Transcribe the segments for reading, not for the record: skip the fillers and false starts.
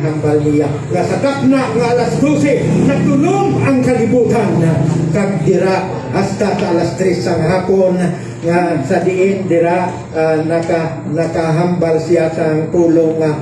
hambal niya nga sa takna nga alas 12 natulong ang kalibutan kag dira hasta sa alas 3 sa hapon nga sa diin dira nakahambal siya sa pulong nga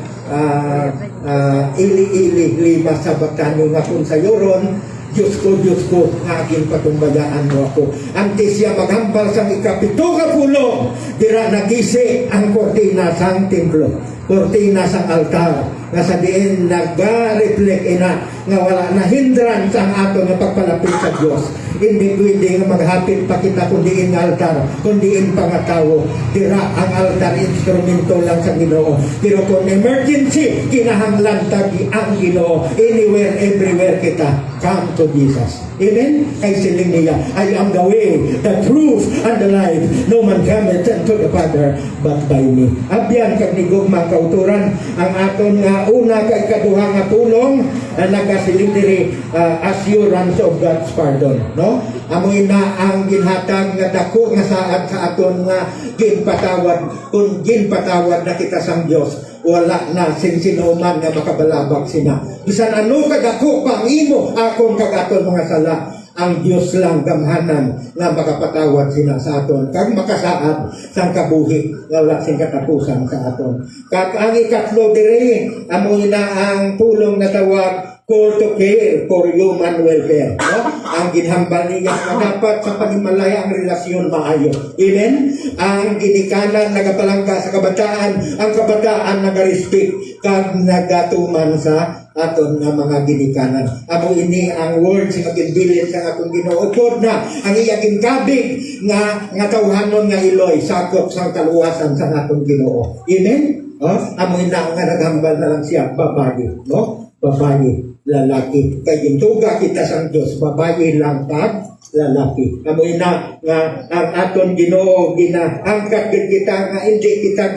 ili-ili lima sa Batanyo nga kung sayuron Diyos ko, nga aking patumbayaan mo ako. Anti siya maghambal sang ikapito ka pulo, dira nagisi ang kortina sang templo, kortina sang altar, nga sa diin nag-reflect ina, nga wala na hindrance ang ato nga pagpalapit sa Diyos. Hindi pwede nga maghapit pa kita kundiin nga altar, kundiin pa nga tao. Dira ang altar, instrumento lang sa Ginoo. Pero kung emergency, kinahanglan tagi ang Ginoo. Anywhere, everywhere kita, come to Jesus. Amen? Kay siling niya, I am the way, the truth, and the life. No man cometh unto the Father but by me. Abyan kag nigog mga kauturan, ang aton nga una kay kaduha nga pulong na nagasiling diri assurance of God's pardon. No? Amoy na ang ginhatag nga dako nga saad sa aton nga ginpatawad. Kung ginpatawad na kita sang Dios, wala na sinsinuman nga makabalabak sina. Bisan ano kadako pang imo akon kagaton mga sala, ang Dios lang gamhanan nga makapatawad sina sa aton kag makasaad sang kabuhi nga wala sing katapusan sa aton. Kag ang ikatlo diri amoy na ang pulong na tawag call to care for human welfare. No? Ang ginhambal niya na dapat sa panimalaya ang relasyon maayo. Amen? Ang ginikanan nagapalangka sa kabataan, ang kabataan nag-respect kag nagatuman sa aton nga mga ginikanan. Amo ini ang words nga ginbilin sa akong Ginoo na ang iyang kabig nga tawhanon nga iloy sakop sa kaluwasan sa atong Ginoo. Amen? Amo ina nga naghambal na lang siya babae, no? Babae, lalaki. Kaya gintuga kita sa Diyos, babae lang pag lalaki. Amoy na nga ang aton Ginoo ginaangkat kita nga hindi kita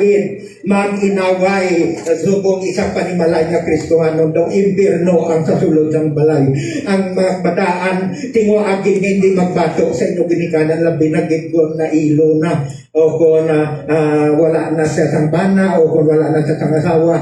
mag-inaway subong isang panimalay nga Kristohanon daw impierno ang sasulod ng balay. Ang mga bataan tingo agin hindi magbato sa inyo ginikanan labi na gitgon na ilo na o kung wala na sa sangbana o kung wala na sa sangasawa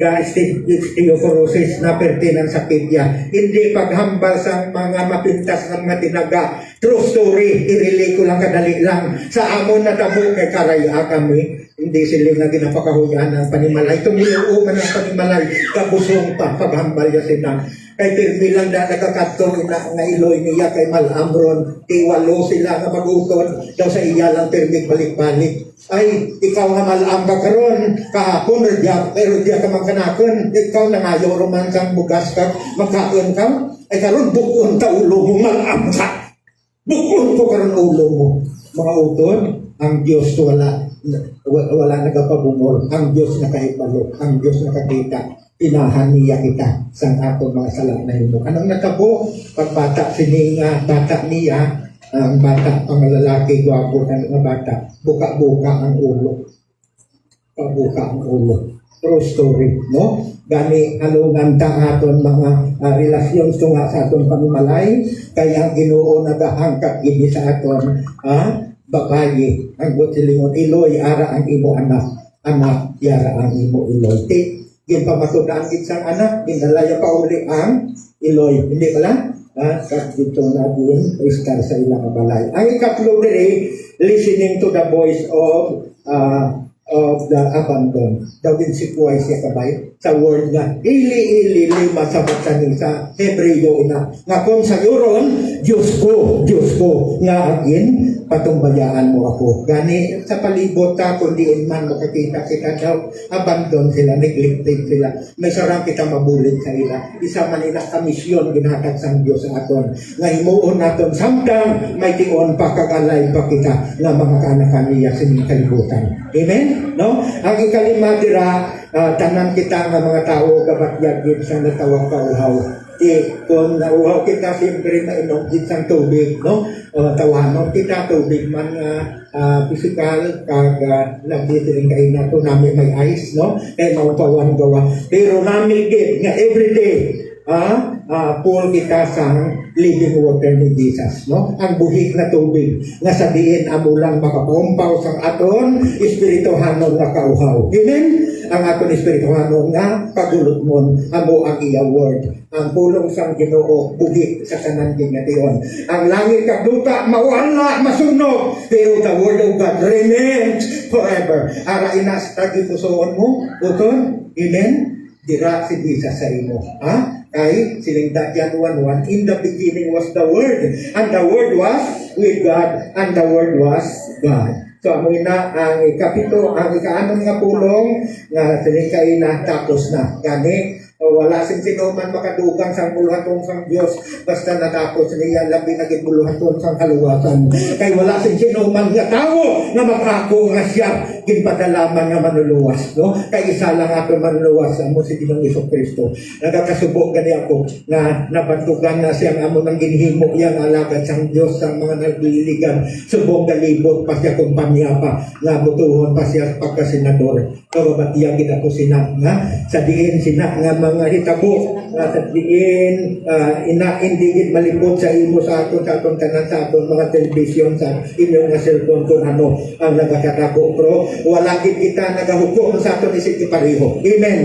osteoporosis na pertinang sakit niya. Hindi paghambal sa mga mapintas ng matinaga. True story, irelay ko lang kadali lang. Sa amon na tabo kay karaya kami, hindi sila nga ginapakahuyan ng panimalay. Tumuluuman ng panimalay, kabusong pa, paghambal niya sila. Kay pirmi lang na nagkakatong nga iloy niya kay Malambron, tiwalo sila nga mag-utod, daw sa iya lang pirmi balik-balik. Ay, ikaw nga malam ka karon kahapon pero diya ka magkanakon, ikaw na nga yoroman kang bugas ka, magkaon ka, ay karon bukon ta ulo mo, malam ka. Bukon ko karon ulo mo. Mga utod, ang Diyos wala nagapabungol, ang Diyos nakaipalo, ang Diyos nakakita. Inahan niya kita sa atong mga salat na ito. Anong natabo? Pagbata sining bata niya, ang bata, ang lalaki, gwapo ng bata, buka-buka ang ulo. Buka ang ulo. True story, no? Gani alungan ta aton mga relasyon tunga sa aton panimalay, kaya ang Ginoo nagahangkat gini sa aton babaye, ang butilingon iloy, ara ang imo anak, yara ang imo iloy. Ginpamatudaan isang anak, ginalaya pa uli ang iloy. Hindi ba lang? At dito na din, istar sa ilang balay. Ang ikatlo diri, listening to the voice of the abandon. Dawin si Kuway siya kabay sa word nga ili lima sa bataning sa Hebreo ina nga kung sa yuron Diyos ko nga agin patumbayaan mo ako. Gani sa palibot ta kung diin man makakita kita daw abandon sila, neglected sila, may sarang kita mabulit sa ila. Isa man ila ka misyon ginhatag sang Diyos sa aton nga himuon naton samtang may tion pa kagalay pa kita nga mga kaanak niya sa kalibutan. Amen? No? Ang ikalima dira tanan kita nga mga tao kabatyag sa natawag kauhaw. Kung nauhaw kita siyempre mainom din sang tubig, no? Tawanon kita tubig man physical kag nagditiring kayo na to namin may ice, no? Kaya maupawan gawa. Pero namin gid nga everyday full kita sa living water ni Jesus, no? Ang buhig na tubig nga sabihin amo lang makapumpaw sa aton espirituhanon nga kauhaw. Amen? ang aton espiritu nga pagulot mo amo ang iya word. Ang pulong sang Ginoo buhi sa tanan gination. Ang langit kag lupa mawala masunog, pero the word of God remains forever. Ara ina sa tagipusoon mo, uton, amen. Dira si Jesus sa imo. Ha? Kay siling Jan 1:1, in the beginning was the Word, and the Word was with God, and the Word was God. So amoy na ang ikapito, ang ikaanom nga pulong nga sinikay na tapos na. Gani wala sing sino man makadugang sang buluhaton sang Dios basta natapos niya labi naging buluhaton sang kaluwasan. Kay wala sing sino man nga tawo nga makako nga siya ginpadalaman nga manuluwas, no? Kay isa lang ato manuluwas amo si Ginoong Jesucristo. Nagakasubok gani ako nga nabantugan na siyang amo nang ginhimo yang alagad sang Dios sang mga nagliligan subong galibot pa siya kumpanya pa nga butuhon pa siya pagkasenador. Pero batiya kita ko sina nga sa diin sina nga mga hitabo nga sa diin inaindigid malipot sa imo sa aton tanan sa aton mga television sa inyong nga cellphone kung ano ang nagakatabo. Pero wala gid kita nagahukom sa aton isip pareho. Amen.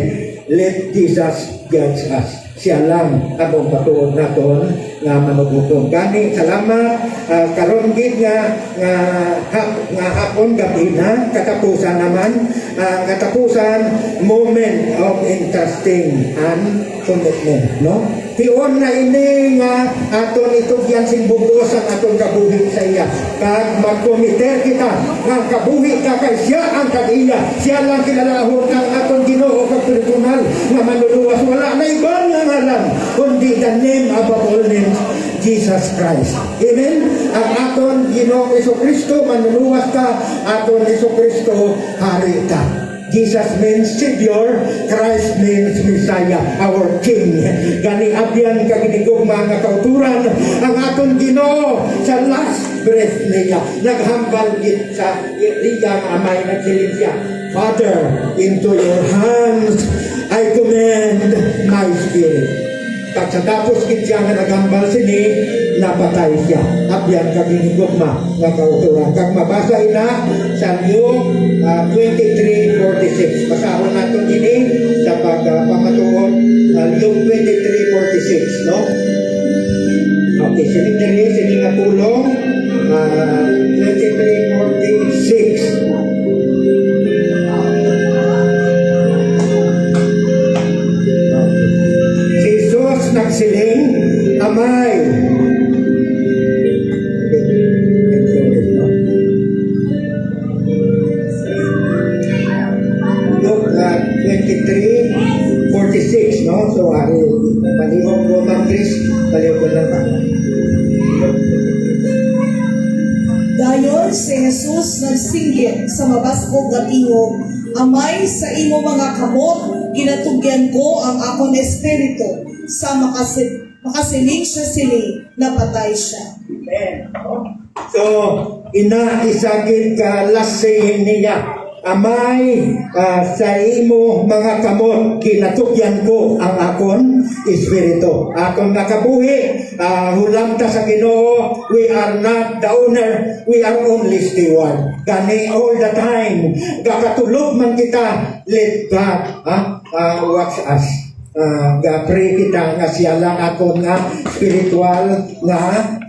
Let Jesus judge us. Siya lang ang patuod naton nga manugutom. Gani salamat karon gid nga hapon gabi na katapusan naman katapusan moment of interesting and commitment, no? Tiyon na ini nga aton itugyan sing bugos ang aton kabuhi sa iya. Kag magkomiter kita nga kabuhi ka kay siya ang kadiya. Siya lang kinalahon ang aton Ginoo kag personal nga manluluwas. Wala na ibang nga ngalan kundi the name above all names, Jesus Christ. Amen? Ang aton Ginoo Jesucristo manluluwas ka, aton Jesucristo hari ka. Jesus means Savior, Christ means Messiah, our King. Gani abyan kaginigong mga kauturan ang aton Ginoo sa last breath niya. Naghambal gid sa iyang amay nagsiling siya, Father, into your hands I commend my spirit. Kag sa tapos gid siya nga naghambal sini, napatay siya. Abyan kaginigugma nga kauturan. Kag mabasa ina sa Luke 23:46. Basahon nato ini sa pagpamatuod Luke 23:46, no? Okay, sini nga pulong 23:46. Nagsiling amay. Look at 23:46, no? So ari palihog ko mangkris, palihog ko lang ta. Dayon si Jesus nagsinggit sa mabaskog nga tingog, amay sa imo mga kamot, ginatugyan ko ang akong espiritu. Sa makasiling siya sili, napatay siya. Amen. So, inaisagin ka lasing niya. Amay sa imo mga kamot, kinatugyan ko ang akon espiritu. Akon nakabuhi, hulam ta sa Ginoo, we are not the owner, we are only steward. Gani all the time, kakatulog man kita, let God watch us. Gapre kita nga siya lang aton nga spiritual nga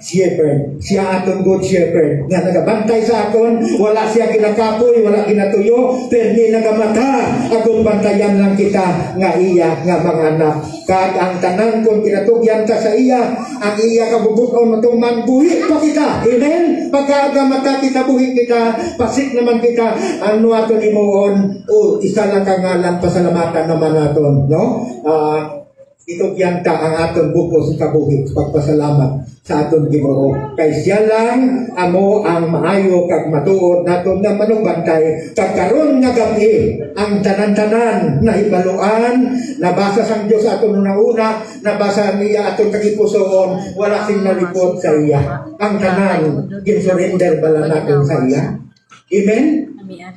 shepherd. Siya aton good shepherd nga nagabantay sa aton, wala siya ginakapoy, wala ginatuyo, pero di nagamata agon bantayan lang kita nga iya nga mga anak. Kag ang tanan kung kinatugyan ta sa iya, ang iya kabubuton matuman buhi pa kita. Amen. Pagkagamata kita buhi kita, pasik naman kita ano aton imuon, isa lang kangalan pasalamatan naman aton, no? Itugyan ta ang aton bukos kabuhi pagpasalamat sa aton Ginoo. Kay siya lang amo ang maayo kag matuod naton nga manugbantay. Kag karon nga gabi ang tanan-tanan na hibaluan, nabasa sang Dios aton una, nabasa niya aton kagipusoon, wala sing nalipot sa iya. Ang tanan gin-surrender bala natin sa iya. Amen.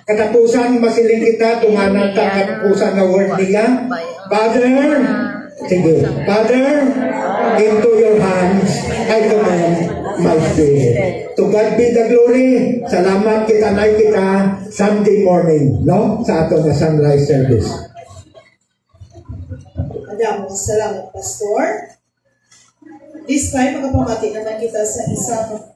Katapusan masiling kita tunganan ta katapusan nga word niya. Father, sige. Father, into your hands I commend my spirit. To God be the glory. Salamat kita na kita Sunday morning, no? Sa ato na sunrise service. Maraming salamat, Pastor. This time, magpapamati naman kita sa isang